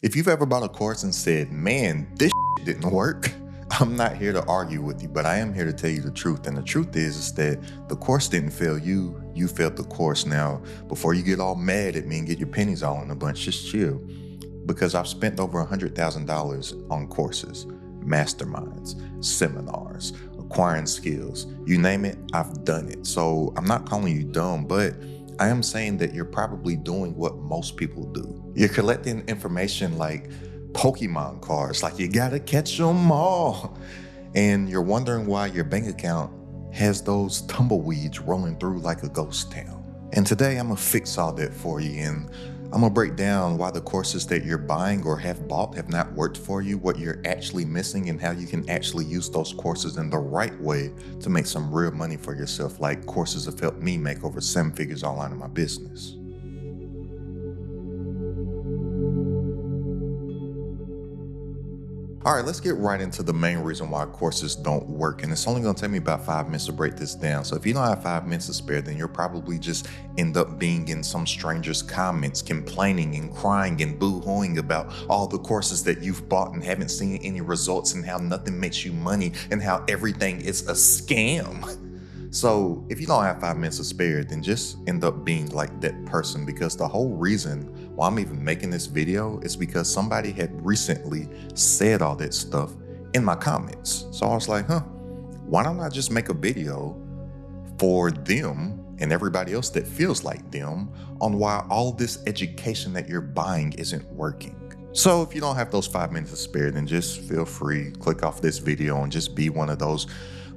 If you've ever bought a course and said, man, this didn't work, I'm not here to argue with you, but I am here to tell you the truth. And the truth is that the course didn't fail you, you failed the course. Now, before you get all mad at me and get your pennies all in a bunch, just chill. Because I've spent over $100,000 on courses, masterminds, seminars, acquiring skills. You name it, I've done it. So I'm not calling you dumb, but I am saying that you're probably doing what most people do. You're collecting information like Pokemon cards, like you gotta catch them all. And you're wondering why your bank account has those tumbleweeds rolling through like a ghost town. And today I'm gonna fix all that for you, and I'm gonna break down why the courses that you're buying or have bought have not worked for you, what you're actually missing, and how you can actually use those courses in the right way to make some real money for yourself, like courses have helped me make over 7 figures online in my business. All right, let's get right into the main reason why courses don't work. And it's only gonna take me about 5 minutes to break this down. So if you don't have 5 minutes to spare, then you'll probably just end up being in some stranger's comments, complaining and crying and boo-hooing about all the courses that you've bought and haven't seen any results, and how nothing makes you money, and how everything is a scam. So if you don't have 5 minutes to spare, then just end up being like that person, because the whole reason why I'm even making this video is because somebody had recently said all that stuff in my comments. So I was like, why don't I just make a video for them and everybody else that feels like them on why all this education that you're buying isn't working? So if you don't have those 5 minutes to spare, then just feel free, click off this video and just be one of those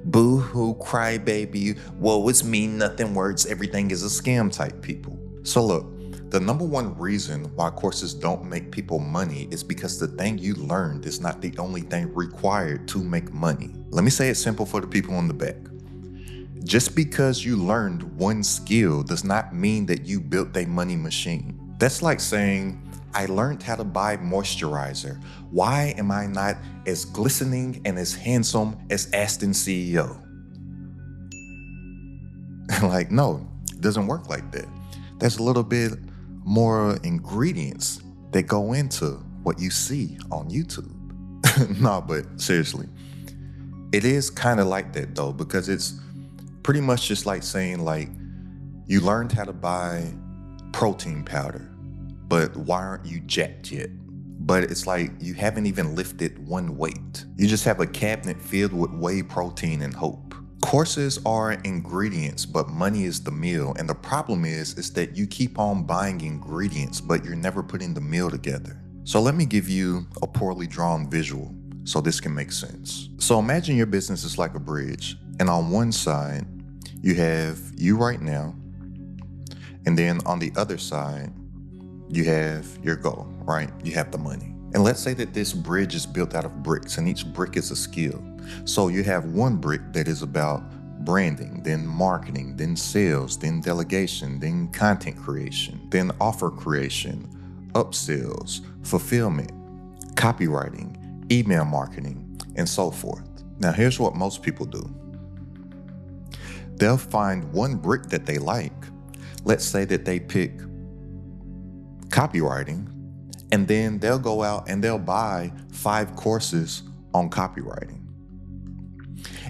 boo-hoo, crybaby, woe is me, nothing works, everything is a scam type people. So look, the number one reason why courses don't make people money is because the thing you learned is not the only thing required to make money. Let me say it simple for the people in the back. Just because you learned one skill does not mean that you built a money machine. That's like saying, I learned how to buy moisturizer. Why am I not as glistening and as handsome as Aston CEO? Like, no, it doesn't work like that. There's a little bit more ingredients that go into what you see on YouTube. No, but seriously, it is kind of like that though, because it's pretty much just like saying, like, you learned how to buy protein powder, but why aren't you jacked yet? But it's like you haven't even lifted one weight. You just have a cabinet filled with whey protein and hope. Courses are ingredients, but money is the meal. And the problem is that you keep on buying ingredients, but you're never putting the meal together. So let me give you a poorly drawn visual so this can make sense. So imagine your business is like a bridge, and on one side, you have you right now, and then on the other side, you have your goal, right? You have the money. And let's say that this bridge is built out of bricks, and each brick is a skill. So you have one brick that is about branding, then marketing, then sales, then delegation, then content creation, then offer creation, upsells, fulfillment, copywriting, email marketing, and so forth. Now here's what most people do. They'll find one brick that they like. Let's say that they pick copywriting, and then they'll go out and they'll buy 5 courses on copywriting.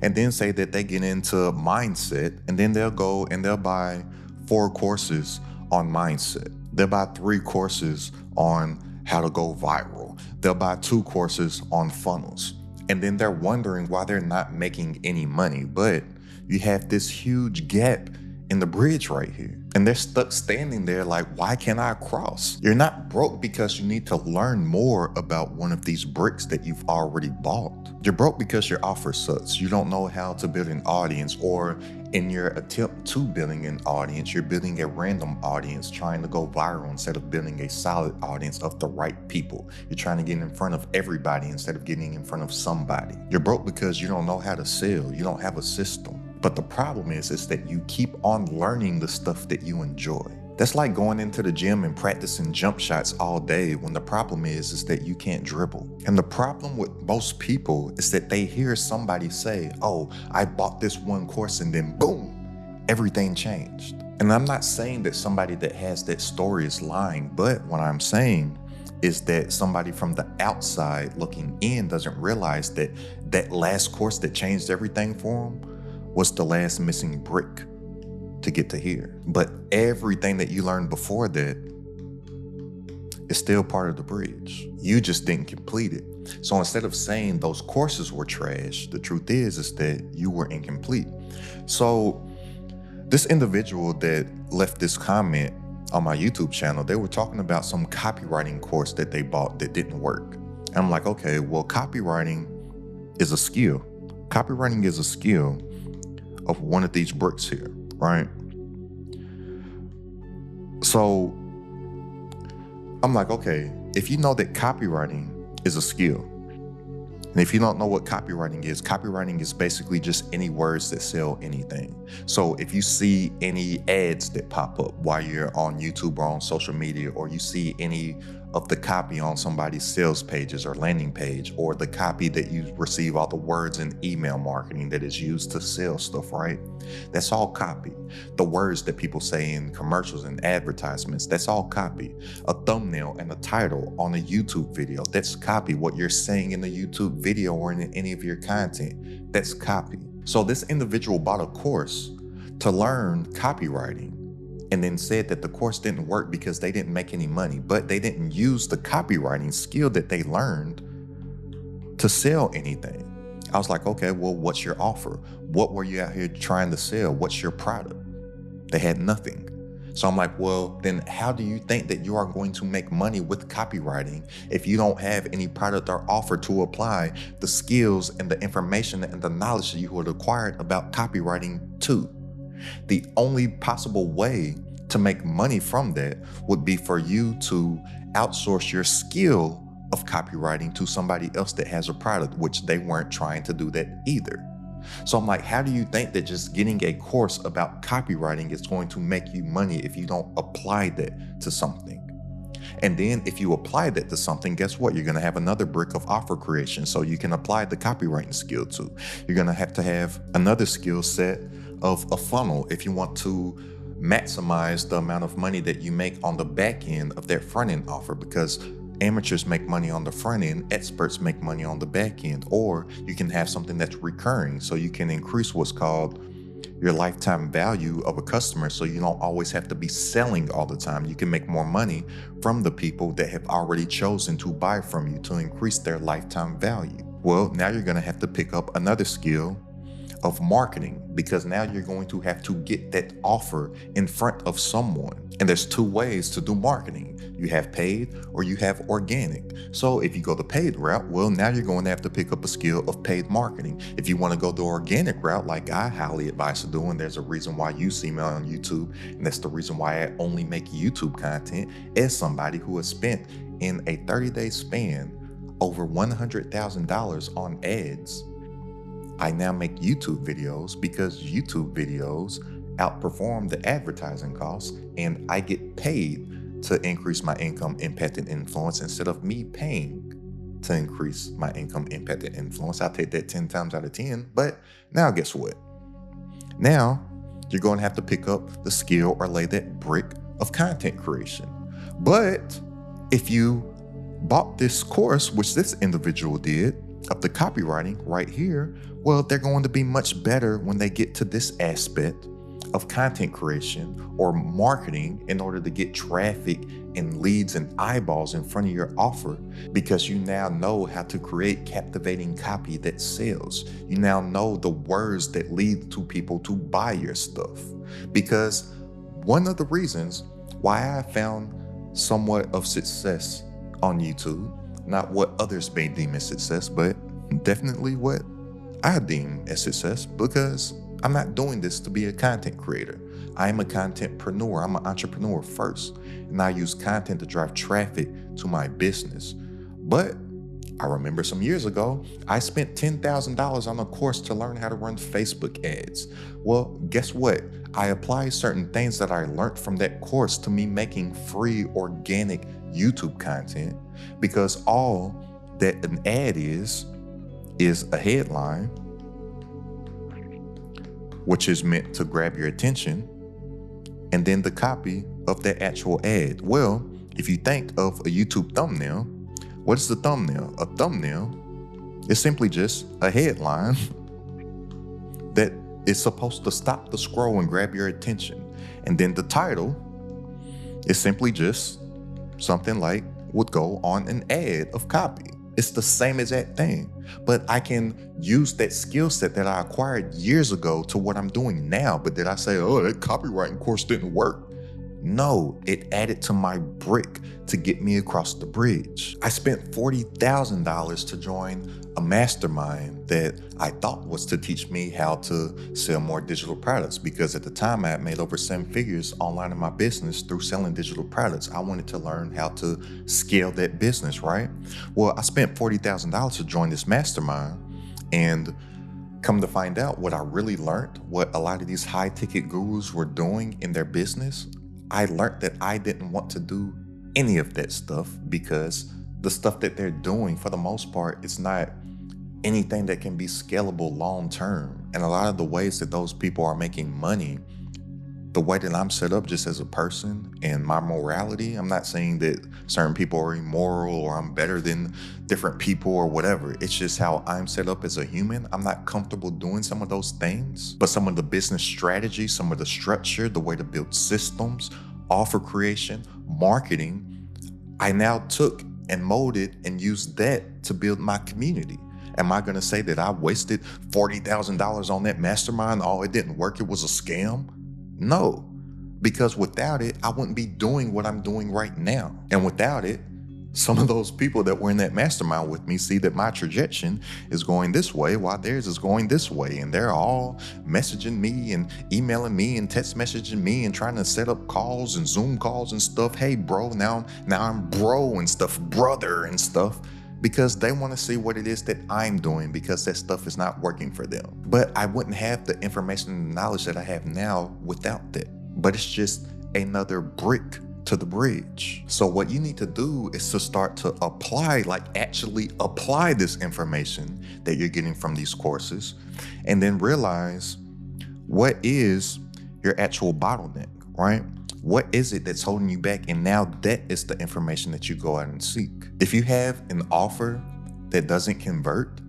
And then say that they get into mindset, and then they'll go and they'll buy 4 courses on mindset. They'll buy 3 courses on how to go viral. They'll buy 2 courses on funnels. And then they're wondering why they're not making any money. But you have this huge gap in the bridge right here. And they're stuck standing there like, why can't I cross? You're not broke because you need to learn more about one of these bricks that you've already bought. You're broke because your offer sucks. You don't know how to build an audience, or in your attempt to building an audience, you're building a random audience trying to go viral instead of building a solid audience of the right people. You're trying to get in front of everybody instead of getting in front of somebody. You're broke because you don't know how to sell. You don't have a system. But the problem is that you keep on learning the stuff that you enjoy. That's like going into the gym and practicing jump shots all day when the problem is that you can't dribble. And the problem with most people is that they hear somebody say, oh, I bought this one course and then boom, everything changed. And I'm not saying that somebody that has that story is lying, but what I'm saying is that somebody from the outside looking in doesn't realize that that last course that changed everything for them was the last missing brick to get to here. But everything that you learned before that is still part of the bridge. You just didn't complete it. So instead of saying those courses were trash, the truth is that you were incomplete. So this individual that left this comment on my YouTube channel, they were talking about some copywriting course that they bought that didn't work. And I'm like, okay, well, copywriting is a skill. Copywriting is a skill of one of these bricks here, right? So I'm like, okay, if you know that copywriting is a skill, and if you don't know what copywriting is basically just any words that sell anything. So if you see any ads that pop up while you're on YouTube or on social media, or you see any of the copy on somebody's sales pages or landing page, or the copy that you receive, all the words in email marketing that is used to sell stuff, right? That's all copy. The words that people say in commercials and advertisements, that's all copy. A thumbnail and a title on a YouTube video, that's copy. What you're saying in the YouTube video or in any of your content, that's copy. So this individual bought a course to learn copywriting, and then said that the course didn't work because they didn't make any money, but they didn't use the copywriting skill that they learned to sell anything. I was like, okay, well, what's your offer? What were you out here trying to sell? What's your product? They had nothing. So I'm like, well, then how do you think that you are going to make money with copywriting if you don't have any product or offer to apply the skills and the information and the knowledge that you had acquired about copywriting to? The only possible way to make money from that would be for you to outsource your skill of copywriting to somebody else that has a product, which they weren't trying to do that either. So I'm like, how do you think that just getting a course about copywriting is going to make you money if you don't apply that to something? And then if you apply that to something, guess what? You're going to have another brick of offer creation, so you can apply the copywriting skill to. You're going to have another skill set of a funnel if you want to maximize the amount of money that you make on the back end of that front end offer, because amateurs make money on the front end, experts make money on the back end. Or you can have something that's recurring, so you can increase what's called your lifetime value of a customer, so you don't always have to be selling all the time. You can make more money from the people that have already chosen to buy from you to increase their lifetime value. Well, now you're going to have to pick up another skill of marketing, because now you're going to have to get that offer in front of someone. And there's two ways to do marketing. You have paid or you have organic. So if you go the paid route, well, now you're going to have to pick up a skill of paid marketing. If you want to go the organic route, like I highly advise to do, and there's a reason why you see me on YouTube, and that's the reason why I only make YouTube content, as somebody who has spent in a 30-day span over $100,000 on ads. I now make YouTube videos because YouTube videos outperform the advertising costs, and I get paid to increase my income, impact, and influence instead of me paying to increase my income, impact, and influence. I take that 10 times out of 10. But now guess what? Now you're going to have to pick up the skill or lay that brick of content creation. But if you bought this course, which this individual did, of the copywriting right here, well, they're going to be much better when they get to this aspect of content creation or marketing in order to get traffic and leads and eyeballs in front of your offer, because you now know how to create captivating copy that sells. You now know the words that lead to people to buy your stuff. Because one of the reasons why I found somewhat of success on YouTube, not what others may deem as success, but definitely what I deem as success, because I'm not doing this to be a content creator. I am a contentpreneur. I'm an entrepreneur first, and I use content to drive traffic to my business. But I remember some years ago, I spent $10,000 on a course to learn how to run Facebook ads. Well, guess what? I applied certain things that I learned from that course to me making free organic YouTube content, because all that an ad is a headline, which is meant to grab your attention, and then the copy of that actual ad. Well, If you think of a YouTube thumbnail, what is the thumbnail? A thumbnail is simply just a headline that is supposed to stop the scroll and grab your attention. And then the title is simply just something like would go on an ad of copy. It's the same exact thing, but I can use that skill set that I acquired years ago to what I'm doing now. But did I say, oh, that copywriting course didn't work? No, it added to my brick to get me across the bridge. I spent $40,000 to join a mastermind that I thought was to teach me how to sell more digital products, because at the time I had made over 7 figures online in my business through selling digital products. I wanted to learn how to scale that business, right? Well, I spent $40,000 to join this mastermind, and come to find out, what I really learned, what a lot of these high ticket gurus were doing in their business, I learned that I didn't want to do any of that stuff, because the stuff that they're doing, for the most part, is not anything that can be scalable long term. And a lot of the ways that those people are making money, the way that I'm set up just as a person and my morality, I'm not saying that certain people are immoral or I'm better than different people or whatever. It's just how I'm set up as a human. I'm not comfortable doing some of those things, but some of the business strategy, some of the structure, the way to build systems, offer creation, marketing, I now took and molded and used that to build my community. Am I going to say that I wasted $40,000 on that mastermind? Oh, it didn't work, it was a scam? No, because without it, I wouldn't be doing what I'm doing right now. And without it, some of those people that were in that mastermind with me see that my trajectory is going this way while theirs is going this way. And they're all messaging me and emailing me and text messaging me and trying to set up calls and Zoom calls and stuff. Hey, bro, now I'm bro and stuff, brother and stuff, because they want to see what it is that I'm doing, because that stuff is not working for them. But I wouldn't have the information and knowledge that I have now without that. But it's just another brick to the bridge. So what you need to do is to start to apply, like actually apply this information that you're getting from these courses, and then realize what is your actual bottleneck, right? What is it that's holding you back? And now that is the information that you go out and seek. If you have an offer that doesn't convert,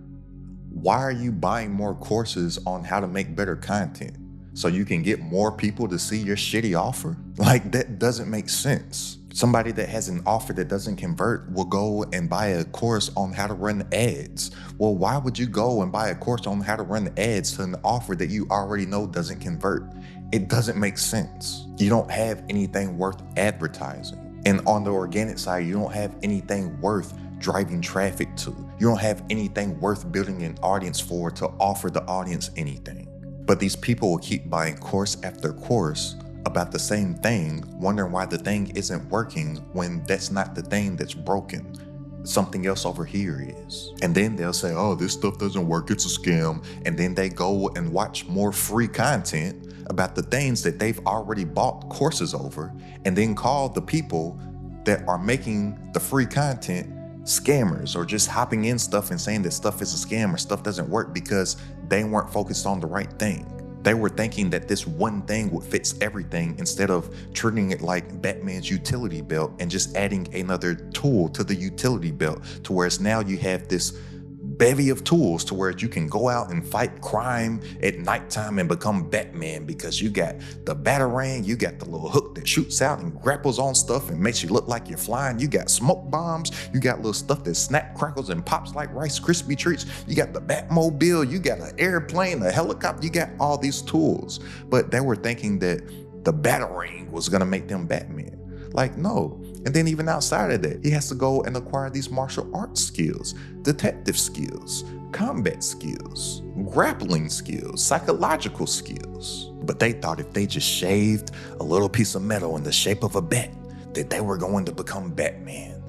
why are you buying more courses on how to make better content? So you can get more people to see your shitty offer? Like, that doesn't make sense. Somebody that has an offer that doesn't convert will go and buy a course on how to run ads. Well, why would you go and buy a course on how to run ads to an offer that you already know doesn't convert? It doesn't make sense. You don't have anything worth advertising. And on the organic side, you don't have anything worth driving traffic to. You don't have anything worth building an audience for to offer the audience anything. But these people will keep buying course after course about the same thing, wondering why the thing isn't working when that's not the thing that's broken. Something else over here is. And then they'll say, oh, this stuff doesn't work, it's a scam. And then they go and watch more free content about the things that they've already bought courses over, and then call the people that are making the free content scammers, or just hopping in stuff and saying that stuff is a scam or stuff doesn't work because they weren't focused on the right thing. They were thinking that this one thing would fix everything, instead of treating it like Batman's utility belt and just adding another tool to the utility belt, to where it's now you have this bevy of tools to where you can go out and fight crime at nighttime and become Batman, because you got the batarang, you got the little hook that shoots out and grapples on stuff and makes you look like you're flying, you got smoke bombs, you got little stuff that snap, crackles, and pops like Rice Krispie treats, you got the Batmobile, you got an airplane, a helicopter, you got all these tools. But they were thinking that the batarang was gonna make them Batman. Like, no. And then even outside of that, he has to go and acquire these martial arts skills, detective skills, combat skills, grappling skills, psychological skills. But they thought if they just shaved a little piece of metal in the shape of a bat, that they were going to become Batman.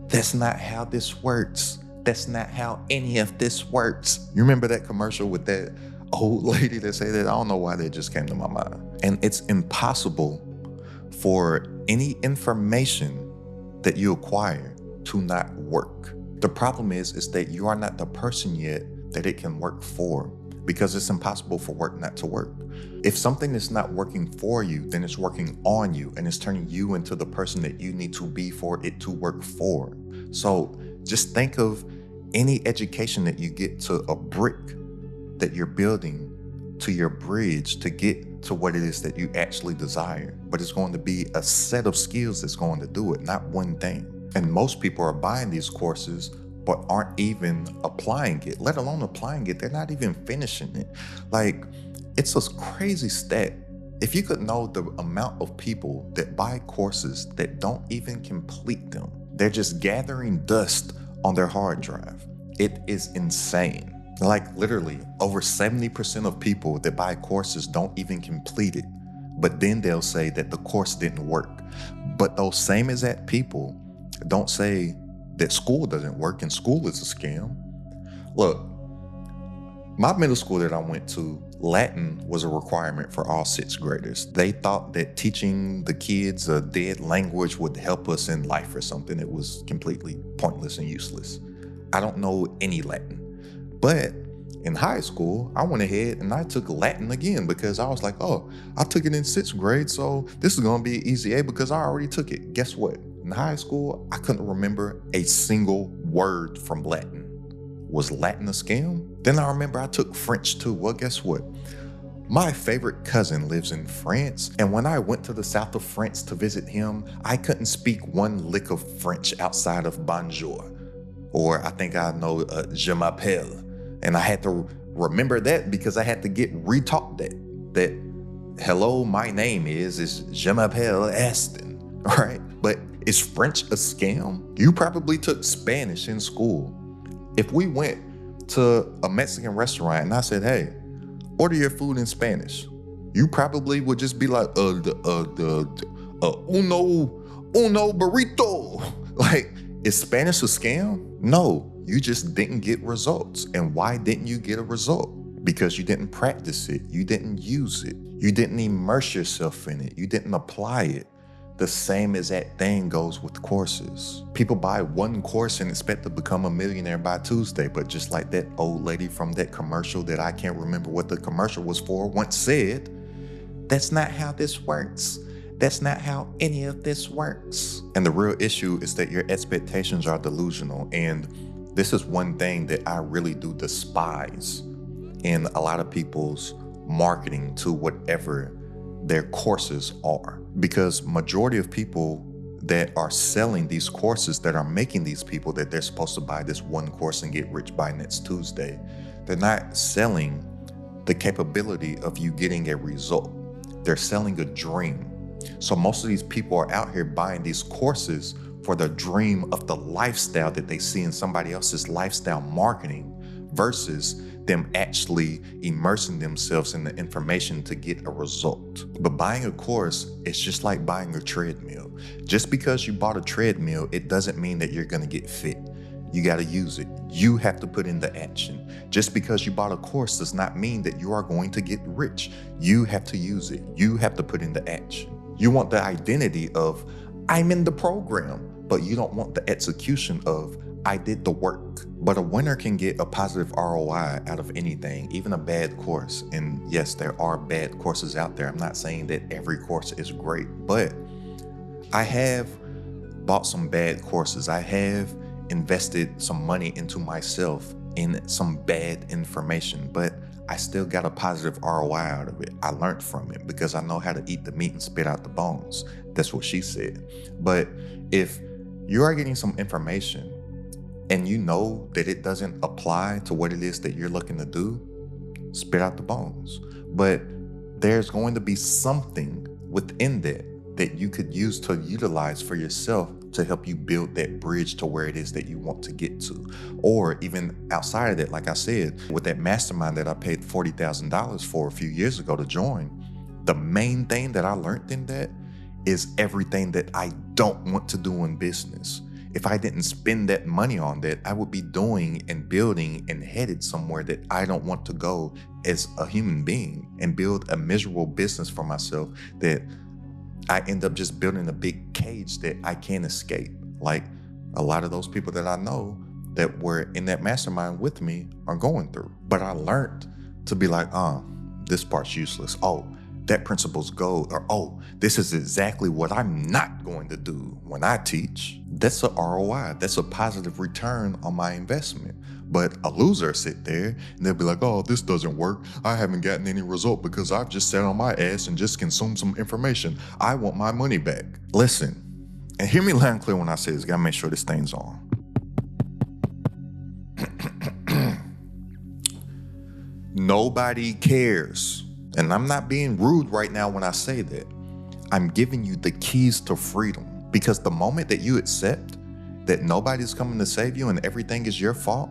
That's not how this works. That's not how any of this works. You remember that commercial with that old lady that said that? I don't know why that just came to my mind. And it's impossible for any information that you acquire to not work. The problem is that you are not the person yet that it can work for. because it's impossible for work not to work. If something is not working for you, then it's working on you and it's turning you into the person that you need to be for it to work for. So just think of any education that you get to a brick that you're building to your bridge to get to what it is that you actually desire. But it's going to be a set of skills that's going to do it, not one thing. And most people are buying these courses but aren't even applying it, let alone applying it. They're not even finishing it. Like, it's a crazy stat. If you could know the amount of people that buy courses that don't even complete them, they're just gathering dust on their hard drive. It is insane. Like, literally over 70% of people that buy courses don't even complete it, but then they'll say that the course didn't work. But those same exact people don't say that school doesn't work and school is a scam. Look, my middle school that I went to, Latin was a requirement for all sixth graders. They thought that teaching the kids a dead language would help us in life or something. It was completely pointless and useless. I don't know any Latin. But in high school, I went ahead and I took Latin again because I was like, oh, I took it in sixth grade, so this is gonna be an easy A because I already took it. Guess what? In high school, I couldn't remember a single word from Latin. Was Latin a scam? Then I remember I took French too. Well, guess what? My favorite cousin lives in France, and when I went to the south of France to visit him, I couldn't speak one lick of French outside of bonjour. Or I think I know je m'appelle. And I had to remember that because I had to get retaught that hello, my name is je m'appelle Aston, right? But is French a scam? You probably took Spanish in school. If we went to a Mexican restaurant and I said, hey, order your food in Spanish, you probably would just be like, uno burrito. Like, is Spanish a scam? No, you just didn't get results. And why didn't you get a result? Because you didn't practice it. You didn't use it. You didn't immerse yourself in it. You didn't apply it. The same exact thing goes with courses. People buy one course and expect to become a millionaire by Tuesday, but just like that old lady from that commercial that I can't remember what the commercial was for once said, that's not how this works. That's not how any of this works. And the real issue is that your expectations are delusional. And this is one thing that I really do despise in a lot of people's marketing to whatever their courses are. Because majority of people that are selling these courses, that are making these people that they're supposed to buy this one course and get rich by next Tuesday, they're not selling the capability of you getting a result. They're selling a dream. So most of these people are out here buying these courses for the dream of the lifestyle that they see in somebody else's lifestyle marketing versus them actually immersing themselves in the information to get a result. But buying a course is just like buying a treadmill. Just because you bought a treadmill, it doesn't mean that you're gonna get fit. You gotta use it. You have to put in the action. Just because you bought a course does not mean that you are going to get rich. You have to use it. You have to put in the action. You want the identity of, I'm in the program, but you don't want the execution of, I did the work. But a winner can get a positive ROI out of anything, even a bad course. And yes, there are bad courses out there. I'm not saying that every course is great, but I have bought some bad courses. I have invested some money into myself in some bad information, but I still got a positive ROI out of it. I learned from it because I know how to eat the meat and spit out the bones. That's what she said. But if you are getting some information and you know that it doesn't apply to what it is that you're looking to do, spit out the bones. But there's going to be something within that you could use to utilize for yourself to help you build that bridge to where it is that you want to get to. Or even outside of that, like I said, with that mastermind that I paid $40,000 for a few years ago to join, the main thing that I learned in that is everything that I don't want to do in business. If I didn't spend that money on that, I would be doing and building and headed somewhere that I don't want to go as a human being and build a miserable business for myself that I end up just building a big cage that I can't escape. Like a lot of those people that I know that were in that mastermind with me are going through. But I learned to be like, this part's useless. Oh, that principle's gold. Or, oh, this is exactly what I'm not going to do when I teach. That's a ROI. That's a positive return on my investment. But a loser sit there and they'll be like, oh, this doesn't work. I haven't gotten any result because I've just sat on my ass and just consumed some information. I want my money back. Listen, and hear me loud and clear when I say this. Gotta make sure this thing's on. Nobody cares. And I'm not being rude right now when I say that. I'm giving you the keys to freedom, because the moment that you accept that nobody's coming to save you and everything is your fault,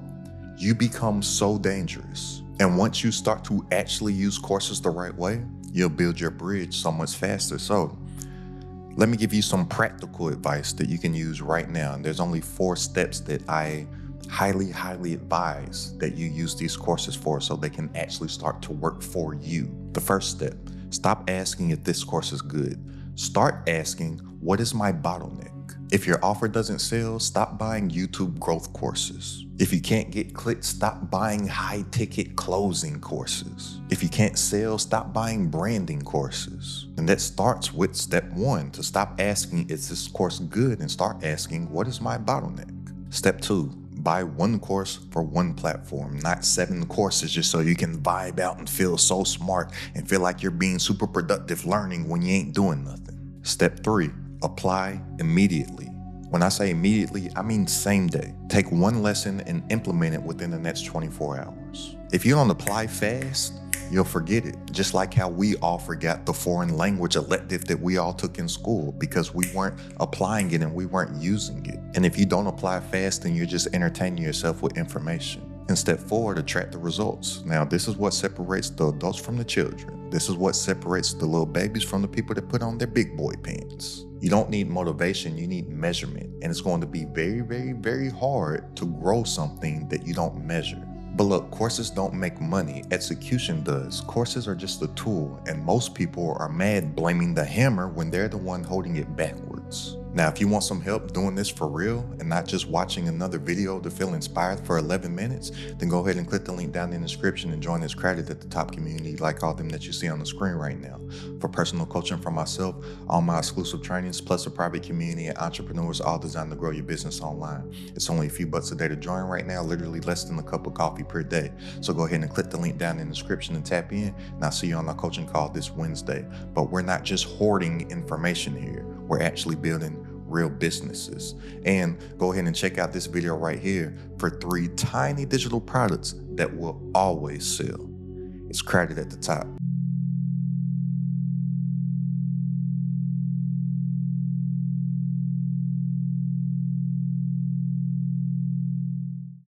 you become so dangerous. And once you start to actually use courses the right way, you'll build your bridge so much faster. So let me give you some practical advice that you can use right now. And there's only 4 steps that I highly advise that you use these courses for, so they can actually start to work for you. The first step, stop asking if this course is good. Start asking, what is my bottleneck? If your offer doesn't sell, stop buying YouTube growth courses. If you can't get clicks, stop buying high-ticket closing courses. If you can't sell, stop buying branding courses. And that starts with step 1, to stop asking, is this course good? And start asking, what is my bottleneck? Step 2, buy 1 course for 1 platform, not 7 courses just so you can vibe out and feel so smart and feel like you're being super productive learning when you ain't doing nothing. Step 3, apply immediately. When I say immediately, I mean same day. Take 1 lesson and implement it within the next 24 hours. If you don't apply fast, you'll forget it. Just like how we all forgot the foreign language elective that we all took in school because we weren't applying it and we weren't using it. And if you don't apply fast, then you're just entertaining yourself with information. And step 4, to track the results. Now, this is what separates the adults from the children. This is what separates the little babies from the people that put on their big boy pants. You don't need motivation, you need measurement. And it's going to be very hard to grow something that you don't measure. But look, courses don't make money, execution does. Courses are just a tool, and most people are mad blaming the hammer when they're the one holding it backwards. Now, if you want some help doing this for real and not just watching another video to feel inspired for 11 minutes, then go ahead and click the link down in the description and join this crowded at the top community like all them that you see on the screen right now. For personal coaching from myself, all my exclusive trainings, plus a private community and entrepreneurs, all designed to grow your business online. It's only a few bucks a day to join right now, literally less than a cup of coffee per day. So go ahead and click the link down in the description and tap in, and I'll see you on our coaching call this Wednesday. But we're not just hoarding information here. We're actually building real businesses. And go ahead and check out this video right here for 3 tiny digital products that will always sell. It's crowded at the top.